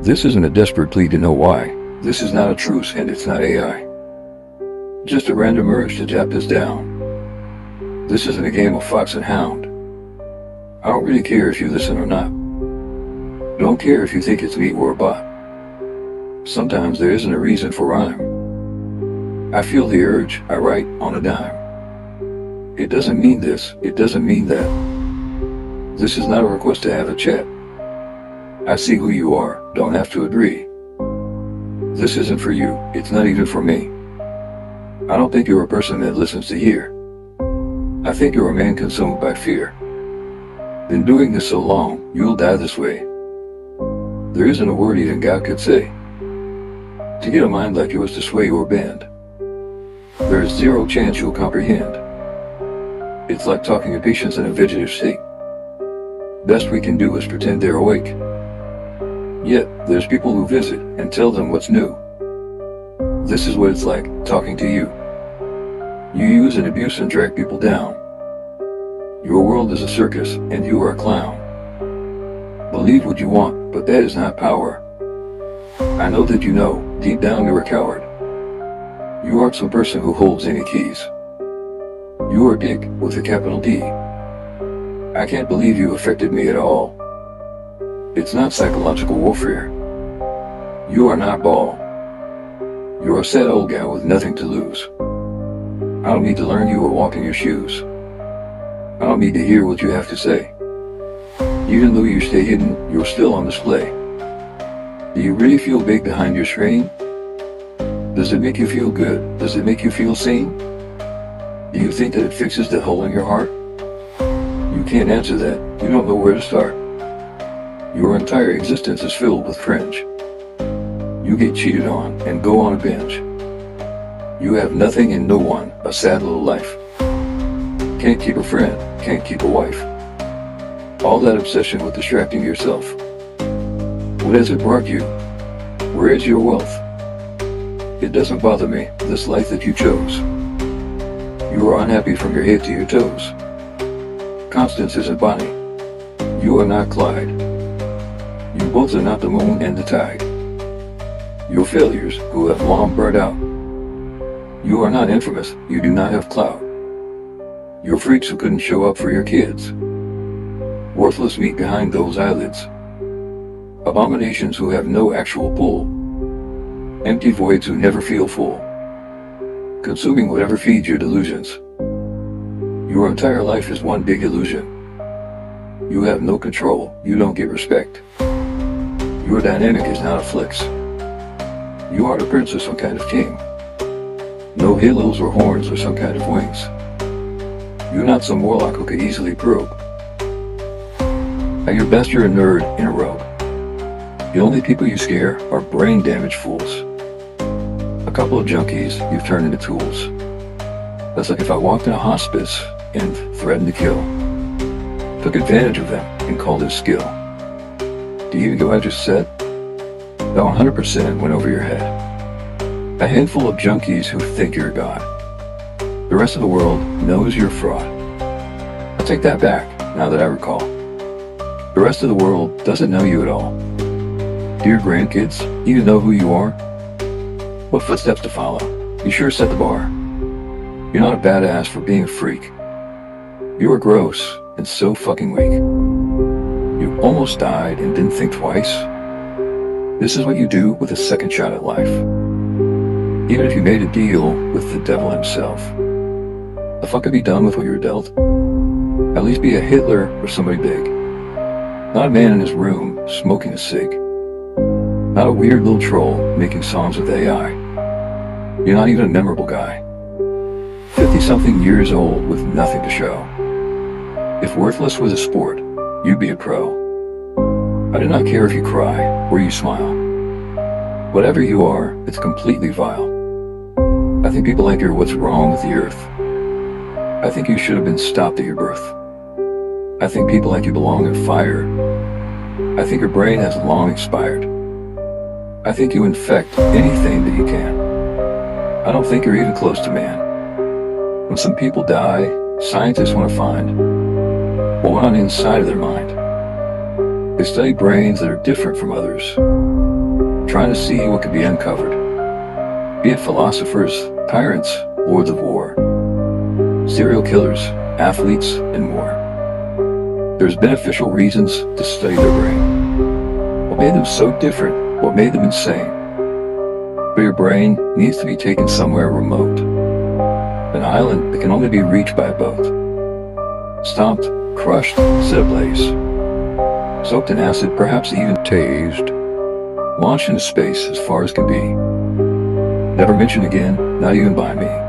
This isn't a desperate plea to know why. This is not a truce and it's not AI. Just a random urge to jot this down. This isn't a game of fox and hound. I don't really care if you listen or not. Don't care if you think it's me or a bot. Sometimes there isn't a reason for rhyme. I feel the urge, I write on a dime. It doesn't mean this, it doesn't mean that. This is not a request to have a chat. I see who you are, don't have to agree. This isn't for you, it's not even for me. I don't think you're a person that listens to hear. I think you're a man consumed by fear. Been doing this so long, you'll die this way. There isn't a word even God could say to get a mind like yours to sway or bend. There is zero chance you'll comprehend. It's like talking to patients in a vegetative state. Best we can do is pretend they're awake. Yet, there's people who visit and tell them what's new. This is what it's like talking to you. You use and abuse and drag people down. Your world is a circus and you are a clown. Believe what you want, but that is not power. I know that you know, deep down you're a coward. You aren't some person who holds any keys. You are Dick with a capital D. I can't believe you affected me at all. It's not psychological warfare. You are not Ball. You're a sad old guy with nothing to lose. I don't need to learn you or walk in your shoes. I don't need to hear what you have to say. Even though you stay hidden, you're still on display. Do you really feel big behind your screen? Does it make you feel good? Does it make you feel seen? Do you think that it fixes the hole in your heart? You can't answer that. You don't know where to start. Your entire existence is filled with fringe. You get cheated on and go on a binge. You have nothing and no one, a sad little life. Can't keep a friend, can't keep a wife. All that obsession with distracting yourself. What has it brought you? Where is your wealth? It doesn't bother me, this life that you chose. You are unhappy from your head to your toes. Constance isn't Bonnie. You are not Clyde. You both are not the moon and the tide. You're failures who have long burned out. You are not infamous, you do not have clout. You're freaks who couldn't show up for your kids. Worthless meat behind those eyelids. Abominations who have no actual pull. Empty voids who never feel full. Consuming whatever feeds your delusions. Your entire life is one big illusion. You have no control, you don't get respect. Your dynamic is not a flex. You are the prince of some kind of king. No halos or horns or some kind of wings. You're not some warlock who could easily probe. At your best, you're a nerd and a rogue. The only people you scare are brain-damaged fools. A couple of junkies you've turned into tools. That's like if I walked in a hospice and threatened to kill. Took advantage of them and called it skill. Do you hear what I just said? That 100% went over your head. A handful of junkies who think you're God. The rest of the world knows you're a fraud. I'll take that back, now that I recall. The rest of the world doesn't know you at all. Do your grandkids even know who you are? What footsteps to follow? You sure set the bar. You're not a badass for being a freak. You are gross and so fucking weak. You almost died and didn't think twice. This is what you do with a second shot at life. Even if you made a deal with the devil himself. The fuck have you done with what you're dealt? At least be a Hitler or somebody big. Not a man in his room smoking a cig. Not a weird little troll making songs with AI. You're not even a memorable guy. 50-something years old with nothing to show. If worthless was a sport, you'd be a pro. I do not care if you cry or you smile. Whatever you are, it's completely vile. I think people like you are what's wrong with the earth. I think you should have been stopped at your birth. I think people like you belong in fire. I think your brain has long expired. I think you infect anything that you can. I don't think you're even close to man. When some people die, scientists want to find what went on inside of their mind. They study brains that are different from others. trying to see what could be uncovered. Be it philosophers, tyrants, lords of war, serial killers, athletes, and more. There's beneficial reasons to study their brain. What made them so different? What made them insane? But your brain needs to be taken somewhere remote. An island that can only be reached by a boat. Stomped, crushed, set ablaze. Soaked in acid, perhaps even tased. Launched into space as far as can be. Never mentioned again, not even by me.